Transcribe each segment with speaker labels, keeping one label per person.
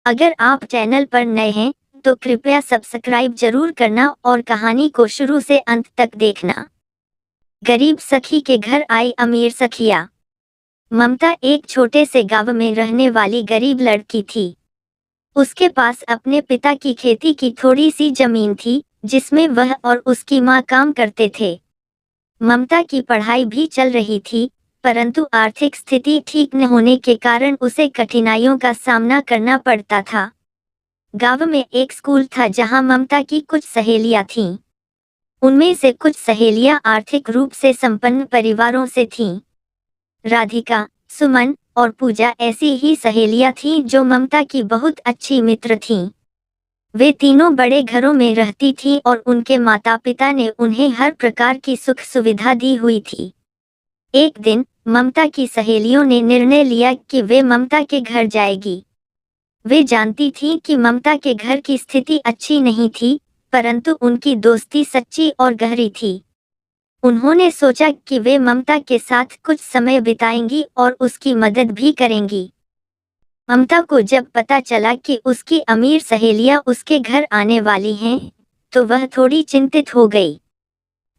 Speaker 1: अगर आप चैनल पर नए हैं तो कृपया सब्सक्राइब जरूर करना और कहानी को शुरू से अंत तक देखना। गरीब सखी के घर आई अमीर सखिया। ममता एक छोटे से गांव में रहने वाली गरीब लड़की थी। उसके पास अपने पिता की खेती की थोड़ी सी जमीन थी, जिसमें वह और उसकी माँ काम करते थे। ममता की पढ़ाई भी चल रही थी, परंतु आर्थिक स्थिति ठीक न होने के कारण उसे कठिनाइयों का सामना करना पड़ता था। गांव में एक स्कूल था जहां ममता की कुछ सहेलियां थीं। उनमें से कुछ सहेलियां आर्थिक रूप से संपन्न परिवारों से थीं। राधिका, सुमन और पूजा ऐसी ही सहेलियां थीं जो ममता की बहुत अच्छी मित्र थीं। वे तीनों बड़े घरों में रहती थीं और उनके माता पिता ने उन्हें हर प्रकार की सुख सुविधा दी हुई थी। एक दिन ममता की सहेलियों ने निर्णय लिया कि वे ममता के घर जाएगी। वे जानती थीं कि ममता के घर की स्थिति अच्छी नहीं थी, परंतु उनकी दोस्ती सच्ची और गहरी थी। उन्होंने सोचा कि वे ममता के साथ कुछ समय बिताएंगी और उसकी मदद भी करेंगी। ममता को जब पता चला कि उसकी अमीर सहेलियां उसके घर आने वाली हैं, तो वह थोड़ी चिंतित हो गई।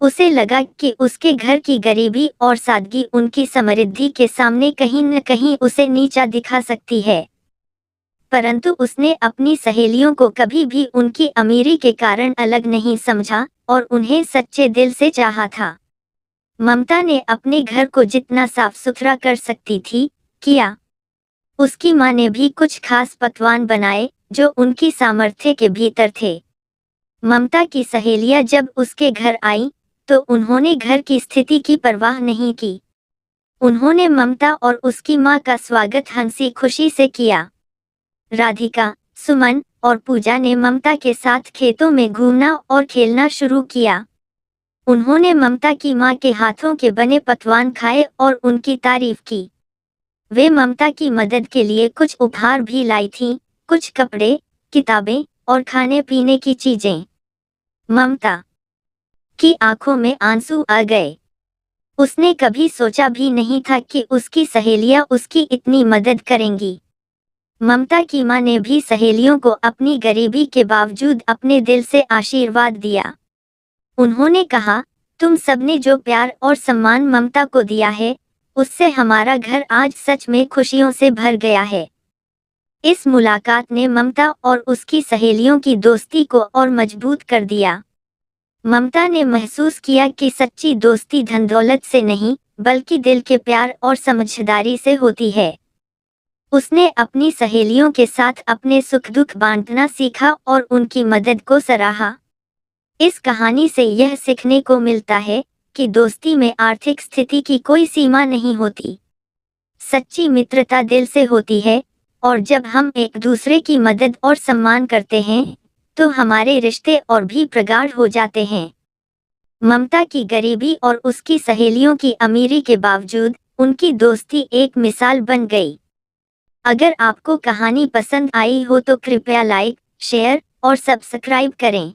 Speaker 1: उसे लगा कि उसके घर की गरीबी और सादगी उनकी समृद्धि के सामने कहीं न कहीं उसे नीचा दिखा सकती है। परंतु उसने अपनी सहेलियों को कभी भी उनकी अमीरी के कारण अलग नहीं समझा और उन्हें सच्चे दिल से चाहा था। ममता ने अपने घर को जितना साफ सुथरा कर सकती थी, किया। उसकी माँ ने भी कुछ खास पकवान बनाए जो उनकी सामर्थ्य के भीतर थे। ममता की सहेलियां जब उसके घर आईं, तो उन्होंने घर की स्थिति की परवाह नहीं की। उन्होंने ममता और उसकी माँ का स्वागत हंसी खुशी से किया। राधिका, सुमन और पूजा ने ममता के साथ खेतों में घूमना और खेलना शुरू किया। उन्होंने ममता की माँ के हाथों के बने पकवान खाए और उनकी तारीफ की। वे ममता की मदद के लिए कुछ उपहार भी लाई थीं, कुछ कपड़े, किताबें और खाने पीने की चीजें। ममता की आंखों में आंसू आ गए। उसने कभी सोचा भी नहीं था कि उसकी सहेलियां उसकी इतनी मदद करेंगी। ममता की माँ ने भी सहेलियों को अपनी गरीबी के बावजूद अपने दिल से आशीर्वाद दिया। उन्होंने कहा, तुम सबने जो प्यार और सम्मान ममता को दिया है, उससे हमारा घर आज सच में खुशियों से भर गया है। इस मुलाकात ने ममता और उसकी सहेलियों की दोस्ती को और मजबूत कर दिया। ममता ने महसूस किया कि सच्ची दोस्ती धन दौलत से नहीं, बल्कि दिल के प्यार और समझदारी से होती है। उसने अपनी सहेलियों के साथ अपने सुख दुख बांटना सीखा और उनकी मदद को सराहा। इस कहानी से यह सीखने को मिलता है कि दोस्ती में आर्थिक स्थिति की कोई सीमा नहीं होती। सच्ची मित्रता दिल से होती है, और जब हम एक दूसरे की मदद और सम्मान करते हैं, तो हमारे रिश्ते और भी प्रगाढ़ हो जाते हैं। ममता की गरीबी और उसकी सहेलियों की अमीरी के बावजूद उनकी दोस्ती एक मिसाल बन गई। अगर आपको कहानी पसंद आई हो तो कृपया लाइक, शेयर और सब्सक्राइब करें।